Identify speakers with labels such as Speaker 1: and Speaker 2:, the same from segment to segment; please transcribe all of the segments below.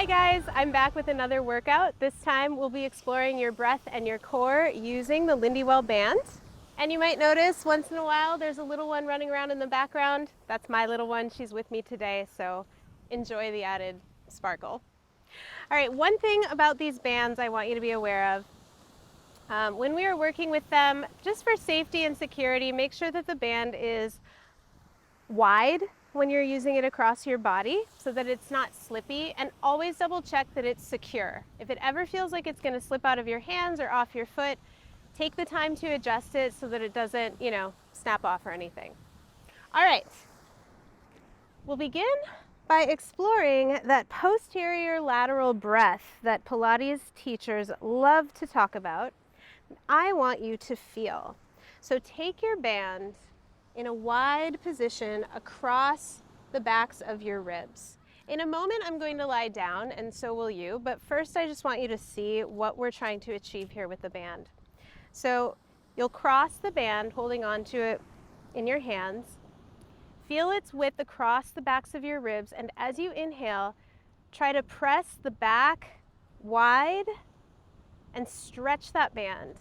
Speaker 1: guys, I'm back with another workout. This time we'll be exploring your breath and your core using the Lindywell band. And you might notice once in a while there's a little one running around in the background. That's my little one. She's with me today, so enjoy the added sparkle. All right, one thing about these bands I want you to be aware of. When we are working with them, just for safety and security, make sure that the band is wide when you're using it across your body so that it's not slippy, and always double check that it's secure. If it ever feels like it's going to slip out of your hands or off your foot, take the time to adjust it so that it doesn't, snap off or anything. All right, we'll begin by exploring that posterior lateral breath that Pilates teachers love to talk about. I want you to feel. So take your band in a wide position across the backs of your ribs. In a moment, I'm going to lie down, and so will you, but first I just want you to see what we're trying to achieve here with the band. So you'll cross the band, holding on to it in your hands. Feel its width across the backs of your ribs, and as you inhale, try to press the back wide and stretch that band.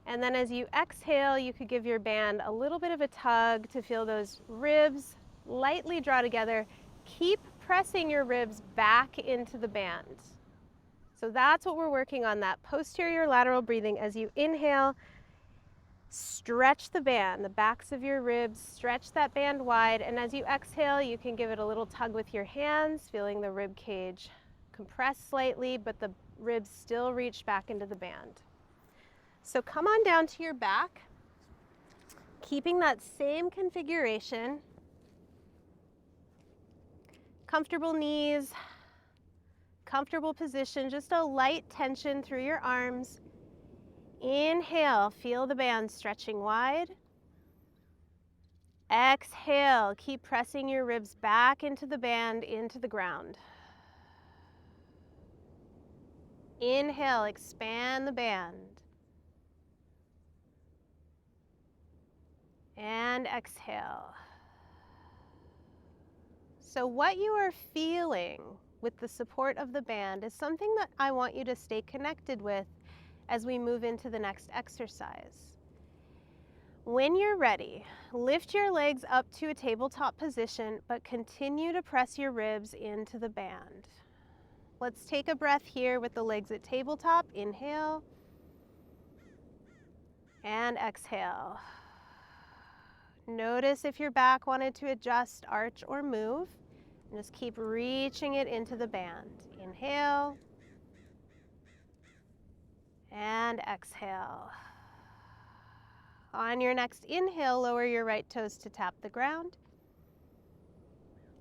Speaker 1: And then as you exhale, you could give your band a little bit of a tug to feel those ribs lightly draw together. Keep pressing your ribs back into the band. So that's what we're working on, that posterior lateral breathing. As you inhale, stretch the band, the backs of your ribs, stretch that band wide. And as you exhale, you can give it a little tug with your hands, feeling the rib cage compress slightly, but the ribs still reach back into the band. So come on down to your back, keeping that same configuration. Comfortable knees, comfortable position, just a light tension through your arms. Inhale, feel the band stretching wide. Exhale, keep pressing your ribs back into the band, into the ground. Inhale, expand the band. And exhale. So what you are feeling with the support of the band is something that I want you to stay connected with as we move into the next exercise. When you're ready, lift your legs up to a tabletop position, but continue to press your ribs into the band. Let's take a breath here with the legs at tabletop. Inhale and exhale. Notice if your back wanted to adjust, arch, or move. And just keep reaching it into the band. Inhale and exhale. On your next inhale, lower your right toes to tap the ground.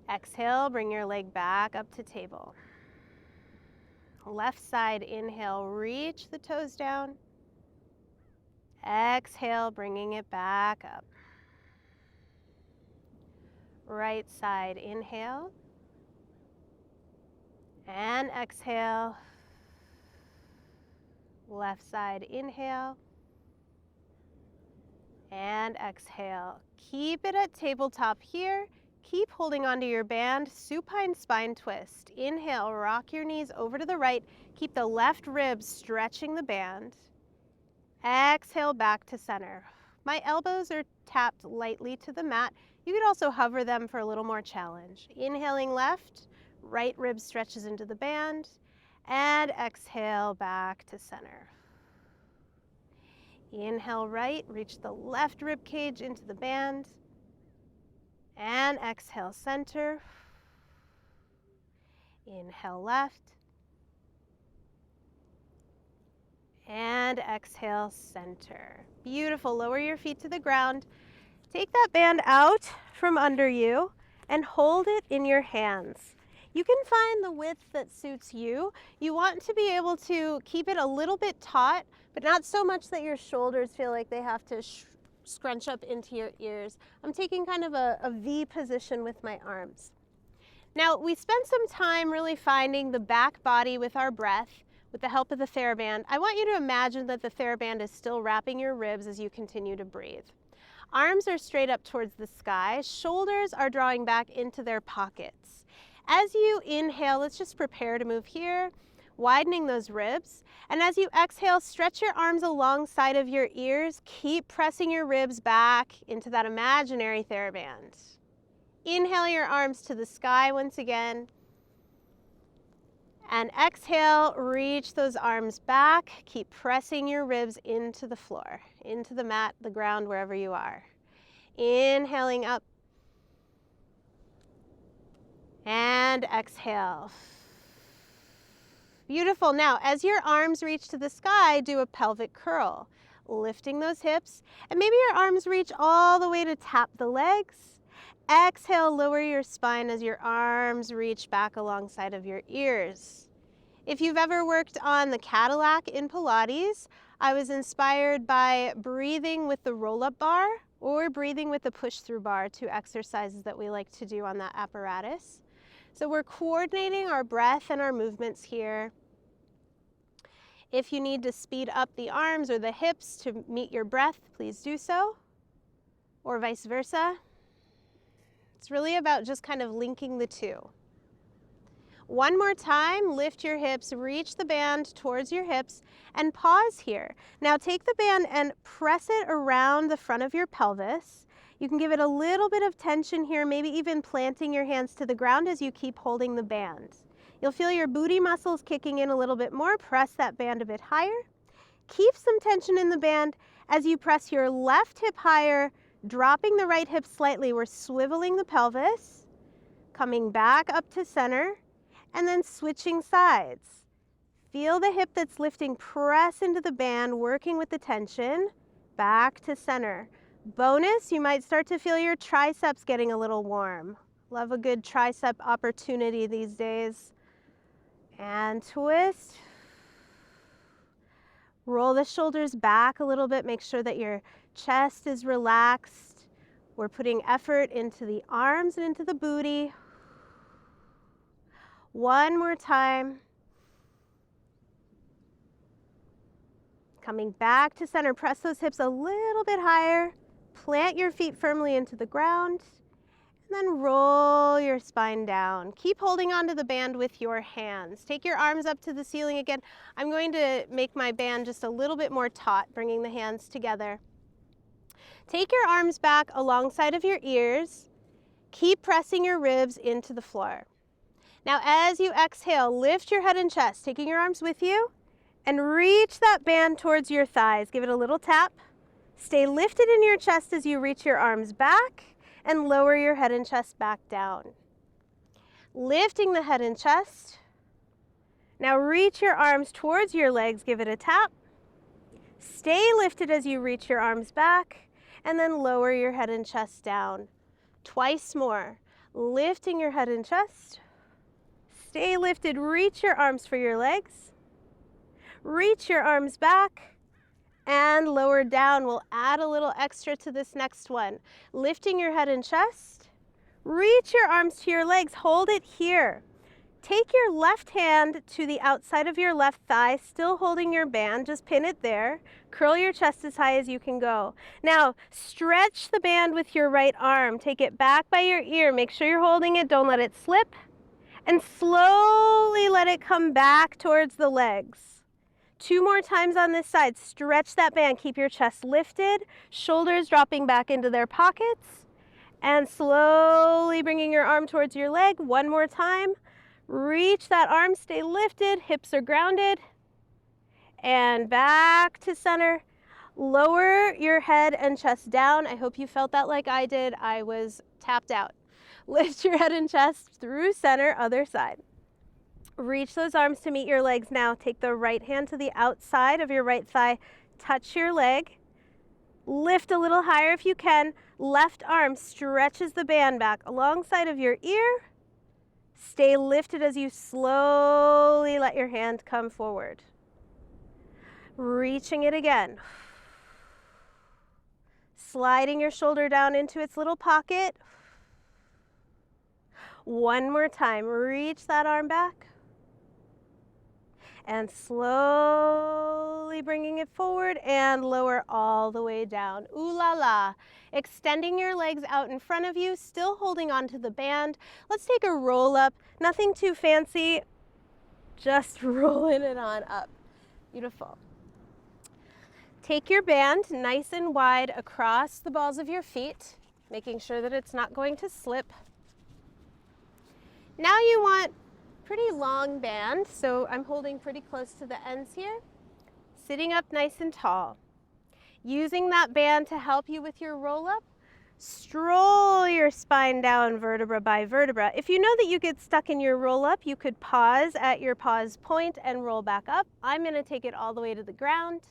Speaker 1: Exhale, bring your leg back up to table. Left side inhale, reach the toes down. Exhale, bringing it back up. Right side inhale and exhale. Left side inhale and exhale. Keep it at tabletop here. Keep holding onto your band. Supine spine twist. Inhale, rock your knees over to the right. Keep the left ribs stretching the band. Exhale, back to center. My elbows are tapped lightly to the mat. You could also hover them for a little more challenge. Inhaling left, right rib stretches into the band, and exhale back to center. Inhale right, reach the left rib cage into the band, and exhale center. Inhale left, and exhale center. Beautiful. Lower your feet to the ground. Take that band out from under you and hold it in your hands. You can find the width that suits you. You want to be able to keep it a little bit taut, but not so much that your shoulders feel like they have to scrunch up into your ears. I'm taking kind of a V position with my arms. Now, we spent some time really finding the back body with our breath with the help of the TheraBand. I want you to imagine that the TheraBand is still wrapping your ribs as you continue to breathe. Arms are straight up towards the sky. Shoulders are drawing back into their pockets. As you inhale, let's just prepare to move here, widening those ribs. And as you exhale, stretch your arms alongside of your ears. Keep pressing your ribs back into that imaginary TheraBand. Inhale your arms to the sky once again. And exhale, reach those arms back. Keep pressing your ribs into the floor, into the mat, the ground, wherever you are. Inhaling up. And exhale. Beautiful. Now, as your arms reach to the sky, do a pelvic curl, lifting those hips. And maybe your arms reach all the way to tap the legs. Exhale, lower your spine as your arms reach back alongside of your ears. If you've ever worked on the Cadillac in Pilates, I was inspired by breathing with the roll-up bar or breathing with the push-through bar, two exercises that we like to do on that apparatus. So we're coordinating our breath and our movements here. If you need to speed up the arms or the hips to meet your breath, please do so, or vice versa. It's really about just kind of linking the two. One more time, lift your hips, reach the band towards your hips, and pause here. Now take the band and press it around the front of your pelvis. You can give it a little bit of tension here, maybe even planting your hands to the ground as you keep holding the band. You'll feel your booty muscles kicking in a little bit more. Press that band a bit higher. Keep some tension in the band as you press your left hip higher, dropping the right hip slightly. We're swiveling the pelvis, coming back up to center, and then switching sides. Feel the hip that's lifting, press into the band, working with the tension, back to center. Bonus, you might start to feel your triceps getting a little warm. Love a good tricep opportunity these days. And twist. Roll the shoulders back a little bit. Make sure that your chest is relaxed. We're putting effort into the arms and into the booty. One more time. Coming back to center. Press those hips a little bit higher. Plant your feet firmly into the ground. And then roll your spine down. Keep holding onto the band with your hands. Take your arms up to the ceiling again. I'm going to make my band just a little bit more taut, bringing the hands together. Take your arms back alongside of your ears. Keep pressing your ribs into the floor. Now as you exhale, lift your head and chest, taking your arms with you, and reach that band towards your thighs. Give it a little tap. Stay lifted in your chest as you reach your arms back and lower your head and chest back down. Lifting the head and chest. Now reach your arms towards your legs, give it a tap. Stay lifted as you reach your arms back, and then lower your head and chest down. Twice more. Lifting your head and chest. Stay lifted, reach your arms for your legs. Reach your arms back and lower down. We'll add a little extra to this next one. Lifting your head and chest. Reach your arms to your legs, hold it here. Take your left hand to the outside of your left thigh, still holding your band, just pin it there. Curl your chest as high as you can go. Now, stretch the band with your right arm. Take it back by your ear. Make sure you're holding it, don't let it slip. And slowly let it come back towards the legs. 2 more times on this side. Stretch that band, keep your chest lifted, shoulders dropping back into their pockets, and slowly bringing your arm towards your leg. 1 more time. Reach that arm, stay lifted, hips are grounded, and back to center. Lower your head and chest down. I hope you felt that like I did. I was tapped out. Lift your head and chest through center, other side. Reach those arms to meet your legs now. Take the right hand to the outside of your right thigh. Touch your leg. Lift a little higher if you can. Left arm stretches the band back alongside of your ear. Stay lifted as you slowly let your hand come forward. Reaching it again. Sliding your shoulder down into its little pocket. 1 more time. Reach that arm back. And slowly slowly bringing it forward and lower all the way down. Ooh la la. Extending your legs out in front of you, still holding onto the band. Let's take a roll up. Nothing too fancy, just rolling it on up. Beautiful. Take your band nice and wide across the balls of your feet, making sure that it's not going to slip. Now you want pretty long band, so I'm holding pretty close to the ends here. Sitting up nice and tall. Using that band to help you with your roll up, stroll your spine down vertebra by vertebra. If you know that you get stuck in your roll up, you could pause at your pause point and roll back up. I'm going to take it all the way to the ground,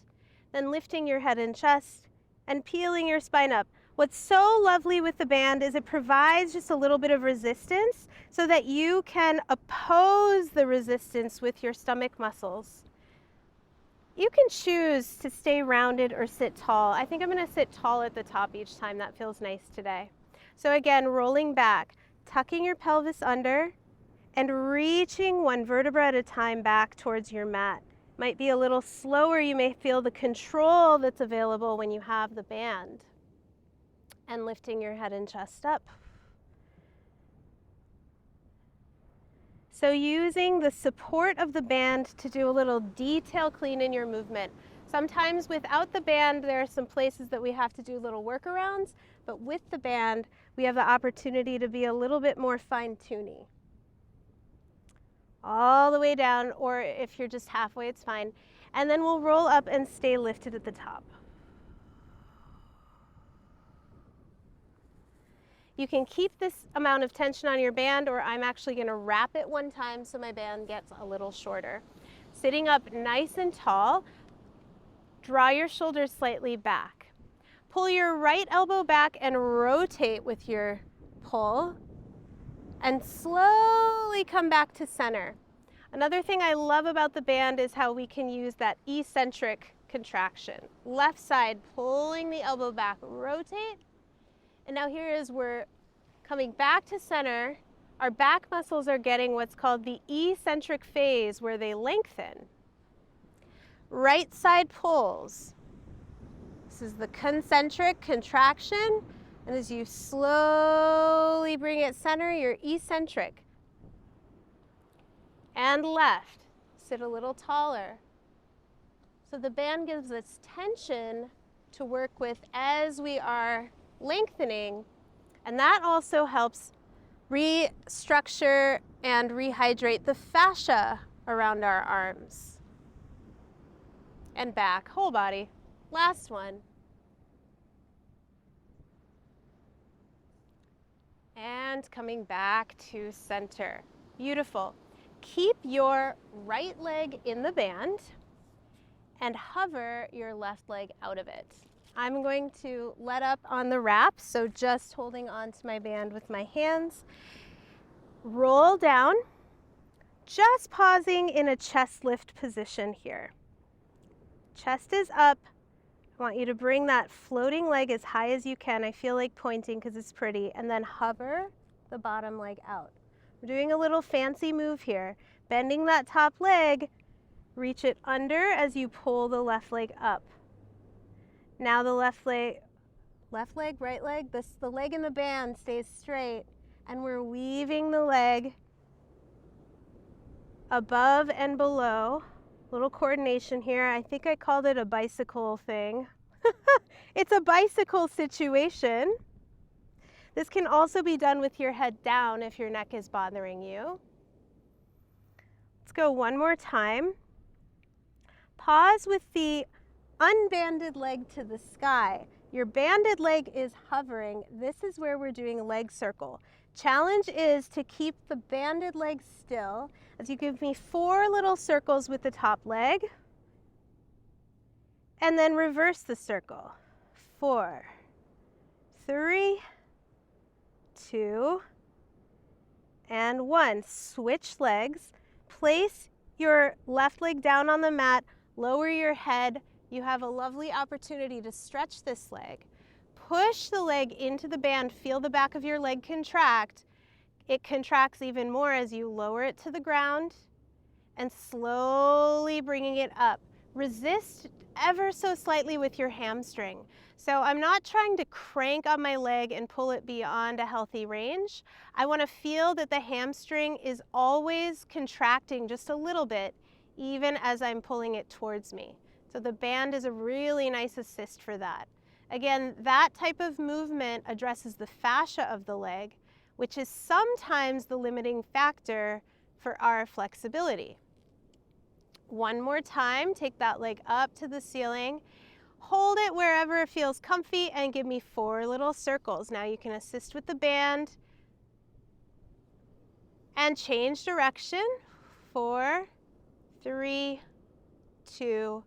Speaker 1: then lifting your head and chest and peeling your spine up. What's so lovely with the band is it provides just a little bit of resistance so that you can oppose the resistance with your stomach muscles. You can choose to stay rounded or sit tall. I think I'm going to sit tall at the top each time. That feels nice today. So again, rolling back, tucking your pelvis under and reaching one vertebra at a time back towards your mat. Might be a little slower. You may feel the control that's available when you have the band. And lifting your head and chest up. So using the support of the band to do a little detail clean in your movement. Sometimes without the band, there are some places that we have to do little workarounds, but with the band, we have the opportunity to be a little bit more fine-tuning. All the way down, or if you're just halfway, it's fine. And then we'll roll up and stay lifted at the top. You can keep this amount of tension on your band, or I'm actually going to wrap it one time so my band gets a little shorter. Sitting up nice and tall, draw your shoulders slightly back. Pull your right elbow back and rotate with your pull, and slowly come back to center. Another thing I love about the band is how we can use that eccentric contraction. Left side, pulling the elbow back, rotate. And now here is we're coming back to center. Our back muscles are getting what's called the eccentric phase where they lengthen. Right side pulls. This is the concentric contraction. And as you slowly bring it center, you're eccentric. And left. Sit a little taller. So the band gives us tension to work with as we are lengthening, and that also helps restructure and rehydrate the fascia around our arms and back, whole body. Last one. And coming back to center. Beautiful. Keep your right leg in the band and hover your left leg out of it. I'm going to let up on the wrap, so just holding on to my band with my hands. Roll down, just pausing in a chest lift position here. Chest is up. I want you to bring that floating leg as high as you can. I feel like pointing because it's pretty. And then hover the bottom leg out. We're doing a little fancy move here. Bending that top leg, reach it under as you pull the left leg up. Now the left leg, right leg, the leg in the band stays straight, and we're weaving the leg above and below. Little coordination here. I think I called it a bicycle thing. It's a bicycle situation. This can also be done with your head down if your neck is bothering you. Let's go one more time. Pause with the unbanded leg to the sky. Your banded leg is hovering. This is where we're doing a leg circle. Challenge is to keep the banded leg still as you give me 4 little circles with the top leg, and then reverse the circle. 4, 3, 2, and 1. Switch legs. Place your left leg down on the mat, lower your head. You have a lovely opportunity to stretch this leg. Push the leg into the band. Feel the back of your leg contract. It contracts even more as you lower it to the ground and slowly bringing it up. resist ever so slightly with your hamstring. So I'm not trying to crank on my leg and pull it beyond a healthy range. I want to feel that the hamstring is always contracting just a little bit, even as I'm pulling it towards me. So the band is a really nice assist for that. Again, that type of movement addresses the fascia of the leg, which is sometimes the limiting factor for our flexibility. One more time, take that leg up to the ceiling, hold it wherever it feels comfy, and give me 4 little circles. Now you can assist with the band and change direction. 4, 3, 2,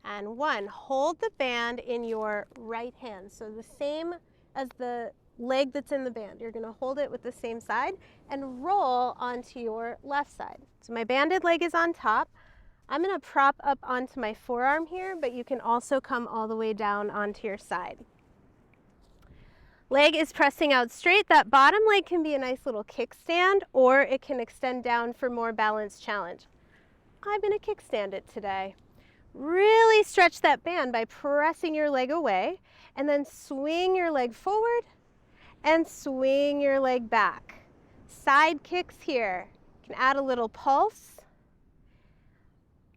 Speaker 1: and 1. Hold the band in your right hand. So the same as the leg that's in the band. You're going to hold it with the same side and roll onto your left side. So my banded leg is on top. I'm going to prop up onto my forearm here, but you can also come all the way down onto your side. Leg is pressing out straight. That bottom leg can be a nice little kickstand, or it can extend down for more balance challenge. I'm going to kickstand it today. Really stretch that band by pressing your leg away, and then swing your leg forward and swing your leg back. Side kicks here. You can add a little pulse.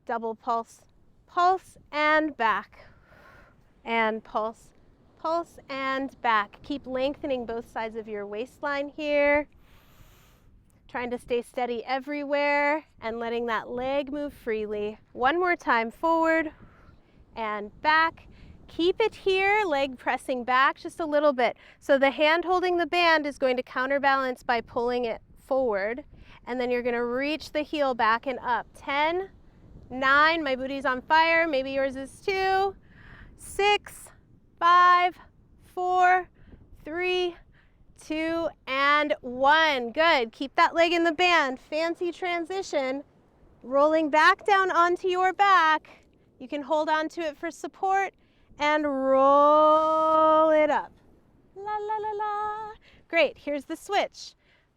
Speaker 1: Double pulse, pulse and back, and pulse, pulse and back. Keep lengthening both sides of your waistline here. Trying to stay steady everywhere and letting that leg move freely. One more time, forward and back. Keep it here, leg pressing back just a little bit. So the hand holding the band is going to counterbalance by pulling it forward, and then you're going to reach the heel back and up. 10, 9, my booty's on fire, maybe yours is too. 6, 5, 4, 3, 2, and 1. Good. Keep that leg in the band. Fancy transition. Rolling back down onto your back. You can hold on to it for support and roll it up. La la la la. Great. Here's the switch.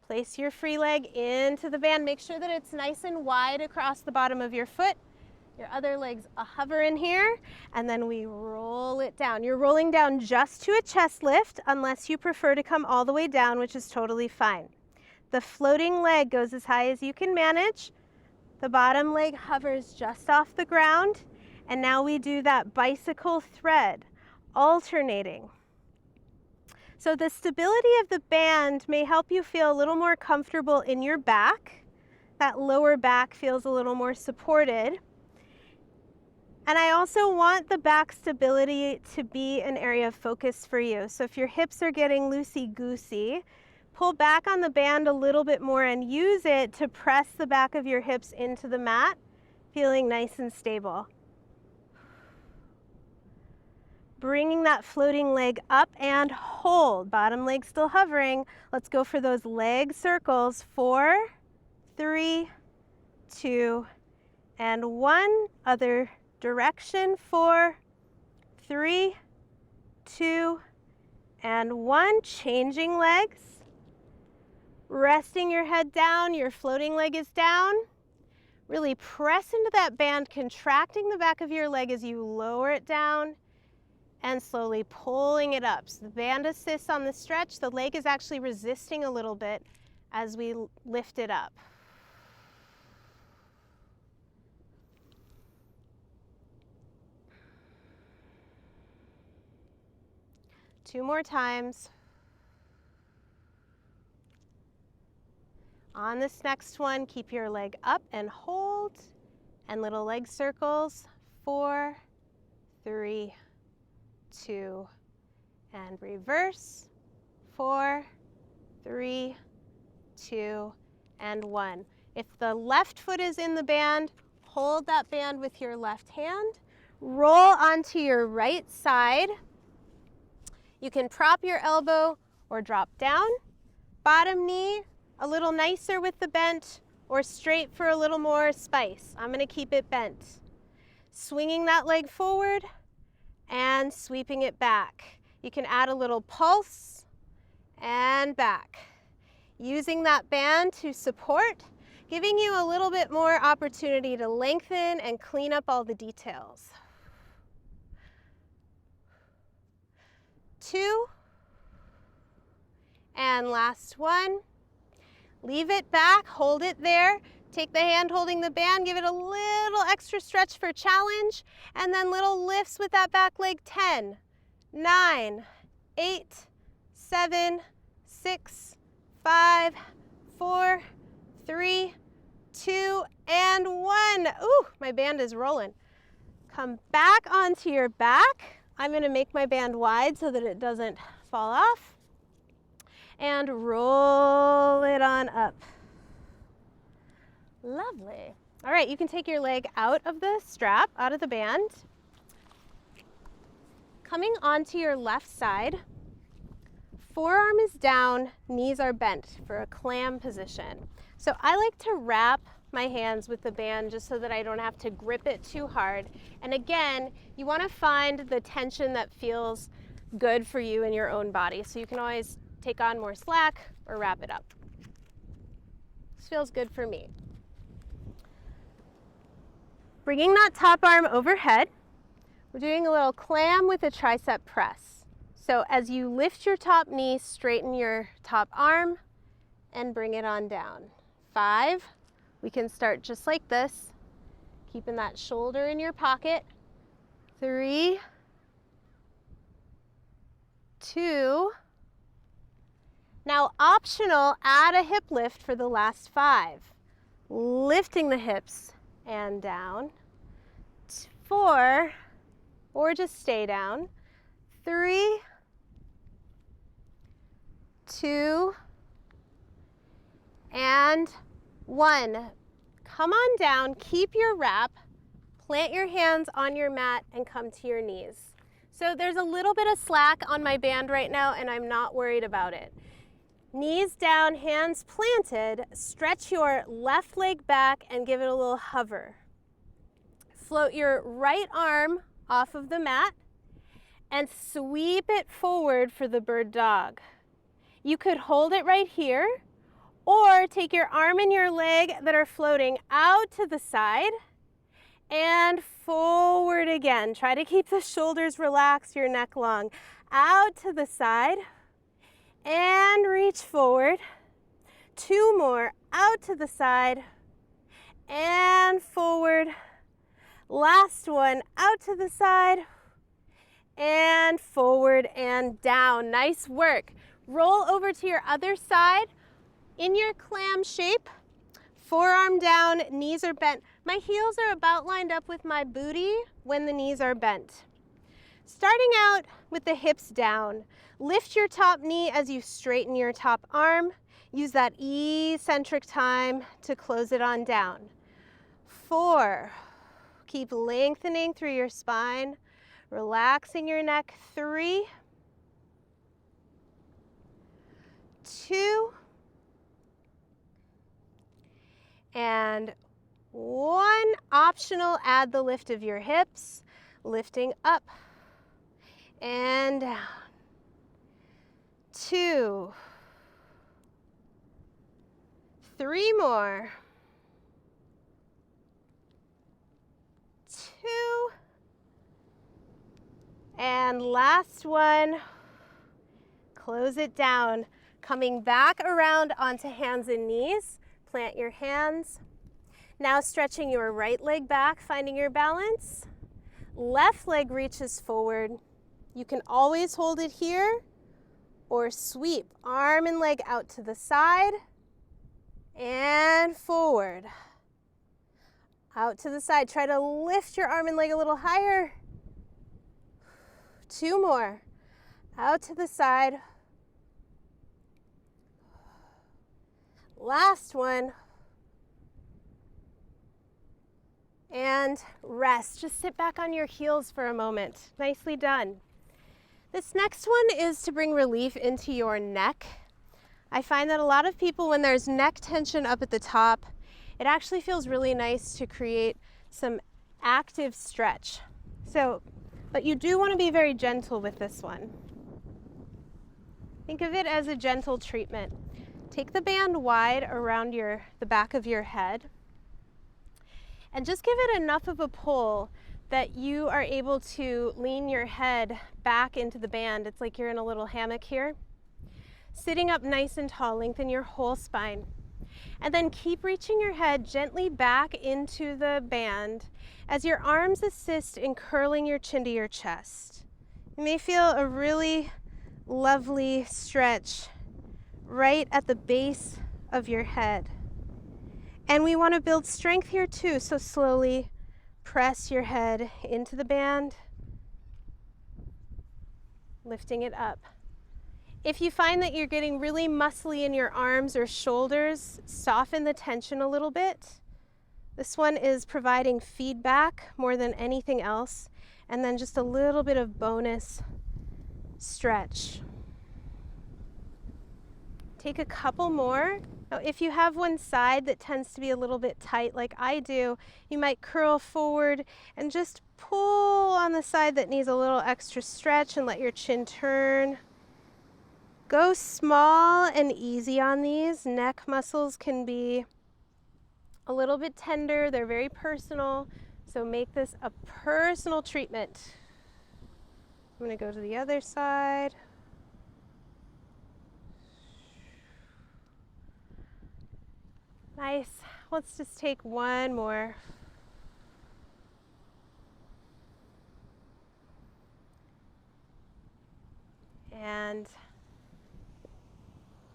Speaker 1: Place your free leg into the band. Make sure that it's nice and wide across the bottom of your foot. Your other leg's a hover in here, and then we roll it down. You're rolling down just to a chest lift, unless you prefer to come all the way down, which is totally fine. The floating leg goes as high as you can manage. The bottom leg hovers just off the ground, and now we do that bicycle thread, alternating. So the stability of the band may help you feel a little more comfortable in your back. That lower back feels a little more supported. And I also want the back stability to be an area of focus for you. So if your hips are getting loosey-goosey, pull back on the band a little bit more and use it to press the back of your hips into the mat, feeling nice and stable. Bringing that floating leg up and hold. Bottom leg still hovering. Let's go for those leg circles. 4, 3, 2, and 1. Other direction. 4, 3, 2, and 1. Changing legs. Resting your head down. Your floating leg is down. Really press into that band, contracting the back of your leg as you lower it down, and slowly pulling it up. So the band assists on the stretch. The leg is actually resisting a little bit as we lift it up. Two more times. On this next one, keep your leg up and hold, and little leg circles. 4, 3, 2, and reverse. 4, 3, 2, and 1. If the left foot is in the band, hold that band with your left hand. Roll onto your right side. You can prop your elbow or drop down. Bottom knee a little nicer with the bent, or straight for a little more spice. I'm going to keep it bent. Swinging that leg forward and sweeping it back. You can add a little pulse and back. Using that band to support, giving you a little bit more opportunity to lengthen and clean up all the details. 2, and last one. Leave it back, hold it there. Take the hand holding the band, give it a little extra stretch for challenge, and then little lifts with that back leg. 10, 9, 8, 7, 6, 5, 4, 3, 2, and 1. Ooh, my band is rolling. Come back onto your back. I'm going to make my band wide so that it doesn't fall off. And roll it on up. Lovely. All right, you can take your leg out of the strap, out of the band. Coming onto your left side, forearm is down, knees are bent for a clam position. So I like to wrap my hands with the band just so that I don't have to grip it too hard. And again, you want to find the tension that feels good for you in your own body. So you can always take on more slack or wrap it up. This feels good for me. Bringing that top arm overhead, we're doing a little clam with a tricep press. So as you lift your top knee, straighten your top arm and bring it on down. 5, we can start just like this, keeping that shoulder in your pocket. 3, 2, now optional, add a hip lift for the last 5. Lifting the hips and down. 4, or just stay down. 3, 2, and 1. Come on down, keep your wrap, plant your hands on your mat and come to your knees. So there's a little bit of slack on my band right now and I'm not worried about it. Knees down, hands planted, stretch your left leg back and give it a little hover. Float your right arm off of the mat and sweep it forward for the bird dog. You could hold it right here or take your arm and your leg that are floating out to the side and forward again. Try to keep the shoulders relaxed, your neck long. Out to the side and reach forward. 2 more, out to the side and forward. Last one, out to the side and forward and down. Nice work. Roll over to your other side. In your clam shape, forearm down, knees are bent. My heels are about lined up with my booty when the knees are bent. Starting out with the hips down, lift your top knee as you straighten your top arm. Use that eccentric time to close it on down. 4, keep lengthening through your spine, relaxing your neck. 3, 2, and 1. Optional, add the lift of your hips, lifting up and down. 2, 3 more. 2, and last one. Close it down. Coming back around onto hands and knees. Plant your hands. Now stretching your right leg back, finding your balance. Left leg reaches forward. You can always hold it here or sweep arm and leg out to the side and forward. Out to the side. Try to lift your arm and leg a little higher. 2 more. Out to the side. Last one. And rest. Just sit back on your heels for a moment. Nicely done. This next one is to bring relief into your neck. I find that a lot of people, when there's neck tension up at the top, it actually feels really nice to create some active stretch. But you do want to be very gentle with this one. Think of it as a gentle treatment. Take the band wide around the back of your head and just give it enough of a pull that you are able to lean your head back into the band. It's like you're in a little hammock here. Sitting up nice and tall, lengthen your whole spine. And then keep reaching your head gently back into the band as your arms assist in curling your chin to your chest. You may feel a really lovely stretch right at the base of your head. And we want to build strength here too, so slowly press your head into the band, lifting it up. If you find that you're getting really muscly in your arms or shoulders, soften the tension a little bit. This one is providing feedback more than anything else, and then just a little bit of bonus stretch. Take a couple more. Now, if you have one side that tends to be a little bit tight like I do, you might curl forward and just pull on the side that needs a little extra stretch and let your chin turn. Go small and easy on these. Neck muscles can be a little bit tender. They're very personal, so make this a personal treatment. I'm going to go to the other side. Nice. Let's just take one more. And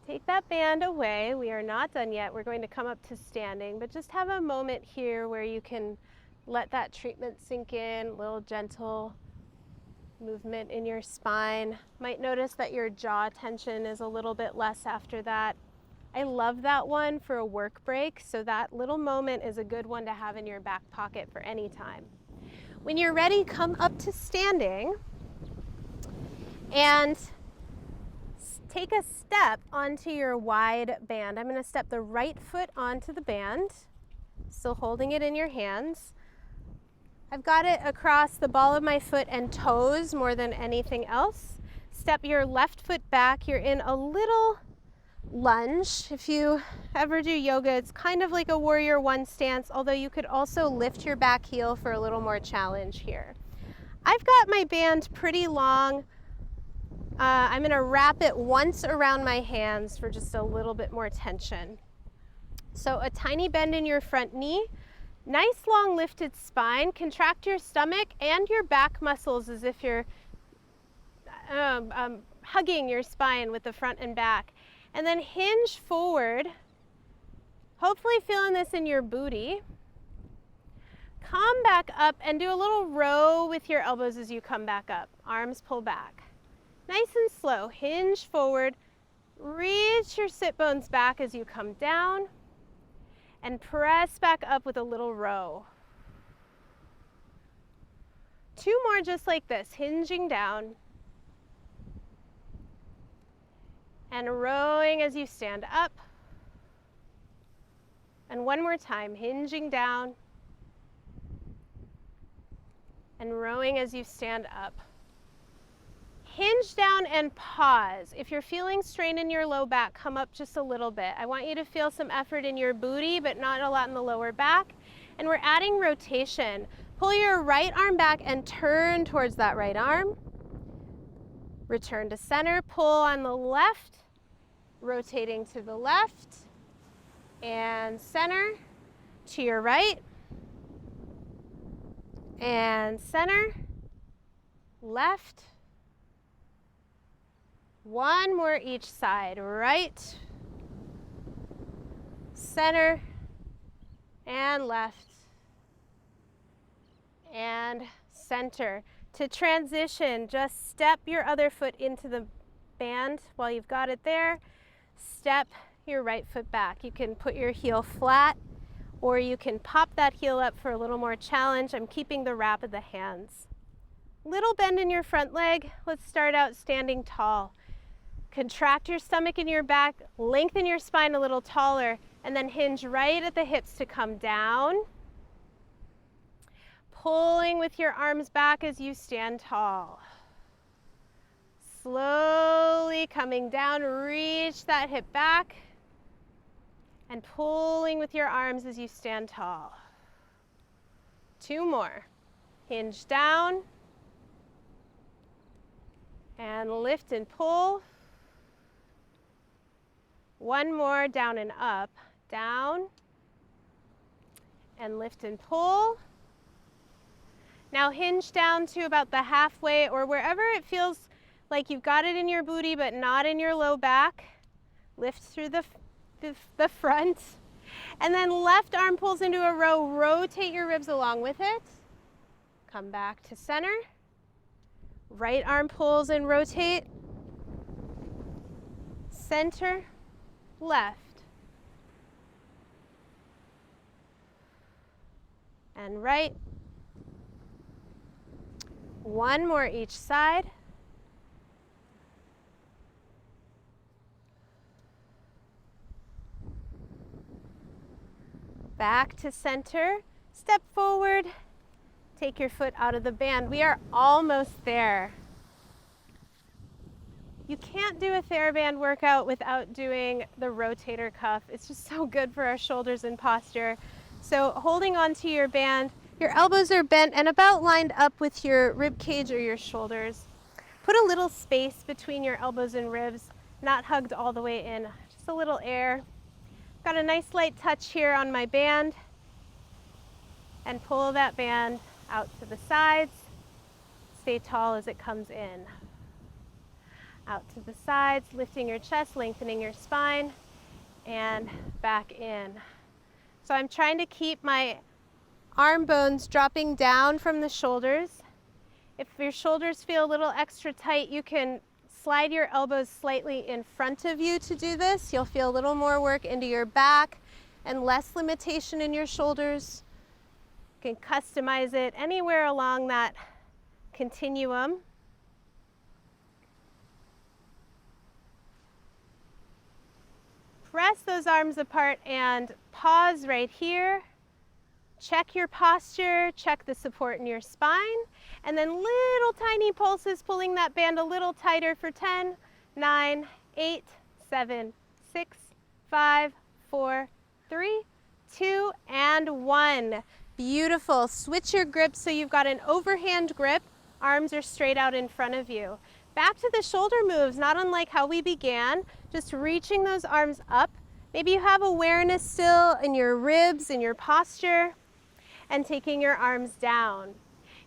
Speaker 1: take that band away. We are not done yet. We're going to come up to standing, but just have a moment here where you can let that treatment sink in, a little gentle movement in your spine. Might notice that your jaw tension is a little bit less after that. I love that one for a work break, so that little moment is a good one to have in your back pocket for any time. When you're ready, come up to standing and take a step onto your wide band. I'm going to step the right foot onto the band, still holding it in your hands. I've got it across the ball of my foot and toes more than anything else. Step your left foot back. You're in a little lunge. If you ever do yoga, it's kind of like a warrior one stance, although you could also lift your back heel for a little more challenge here. I've got my band pretty long. I'm going to wrap it once around my hands for just a little bit more tension. So a tiny bend in your front knee, nice long lifted spine, contract your stomach and your back muscles as if you're hugging your spine with the front and back. And then hinge forward, hopefully feeling this in your booty. Come back up and do a little row with your elbows as you come back up. Arms pull back. Nice and slow, hinge forward, reach your sit bones back as you come down, and press back up with a little row. Two more just like this, hinging down, and rowing as you stand up. And one more time, hinging down, and rowing as you stand up. Hinge down and pause. If you're feeling strain in your low back, come up just a little bit. I want you to feel some effort in your booty, but not a lot in the lower back. And we're adding rotation. Pull your right arm back and turn towards that right arm. Return to center, pull on the left, rotating to the left, and center, to your right, and center, left. One more each side, right, center, and left, and center. To transition, just step your other foot into the band while you've got it there. Step your right foot back. You can put your heel flat, or you can pop that heel up for a little more challenge. I'm keeping the wrap of the hands. Little bend in your front leg. Let's start out standing tall. Contract your stomach and your back, lengthen your spine a little taller, and then hinge right at the hips to come down. Pulling with your arms back as you stand tall. Slowly coming down, reach that hip back. And pulling with your arms as you stand tall. 2 more. Hinge down. And lift and pull. 1 more, down and up. Down. And lift and pull. Now hinge down to about the halfway or wherever it feels like you've got it in your booty but not in your low back. Lift through the front. And then left arm pulls into a row. Rotate your ribs along with it. Come back to center. Right arm pulls and rotate. Center, left. And right. 1 more each side. Back to center. Step forward. Take your foot out of the band. We are almost there. You can't do a TheraBand workout without doing the rotator cuff. It's just so good for our shoulders and posture. So holding onto your band, your elbows are bent and about lined up with your rib cage or your shoulders. Put a little space between your elbows and ribs, not hugged all the way in, just a little air. Got a nice light touch here on my band. And pull that band out to the sides. Stay tall as it comes in. Out to the sides, lifting your chest, lengthening your spine, and back in. So I'm trying to keep my arm bones dropping down from the shoulders. If your shoulders feel a little extra tight, you can slide your elbows slightly in front of you to do this. You'll feel a little more work into your back and less limitation in your shoulders. You can customize it anywhere along that continuum. Press those arms apart and pause right here. Check your posture, check the support in your spine, and then little tiny pulses pulling that band a little tighter for 10, 9, 8, 7, 6, 5, 4, 3, 2, and 1. Beautiful. Switch your grip so you've got an overhand grip. Arms are straight out in front of you. Back to the shoulder moves, not unlike how we began, just reaching those arms up. Maybe you have awareness still in your ribs, in your posture, and taking your arms down.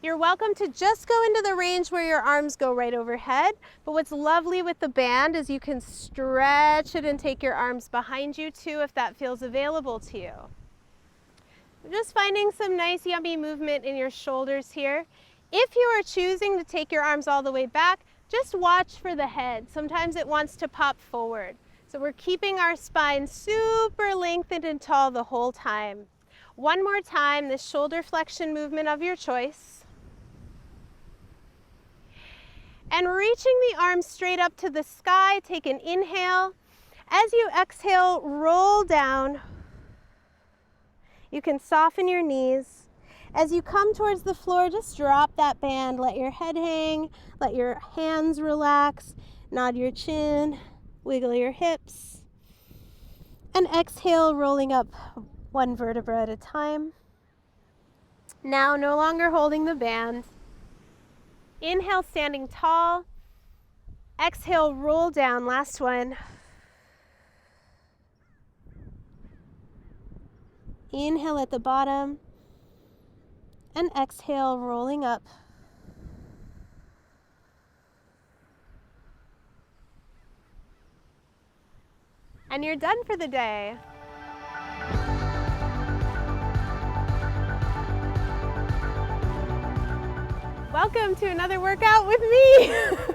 Speaker 1: You're welcome to just go into the range where your arms go right overhead, but what's lovely with the band is you can stretch it and take your arms behind you too if that feels available to you. Just finding some nice yummy movement in your shoulders here. If you are choosing to take your arms all the way back, just watch for the head. Sometimes it wants to pop forward. So we're keeping our spine super lengthened and tall the whole time. One more time, this shoulder flexion movement of your choice. And reaching the arms straight up to the sky, take an inhale. As you exhale, roll down. You can soften your knees. As you come towards the floor, just drop that band. Let your head hang, let your hands relax, nod your chin, wiggle your hips. And exhale, rolling up one vertebra at a time. Now, no longer holding the band. Inhale, standing tall. Exhale, roll down. Last one. Inhale at the bottom. And exhale, rolling up. And you're done for the day. Welcome to another workout with me.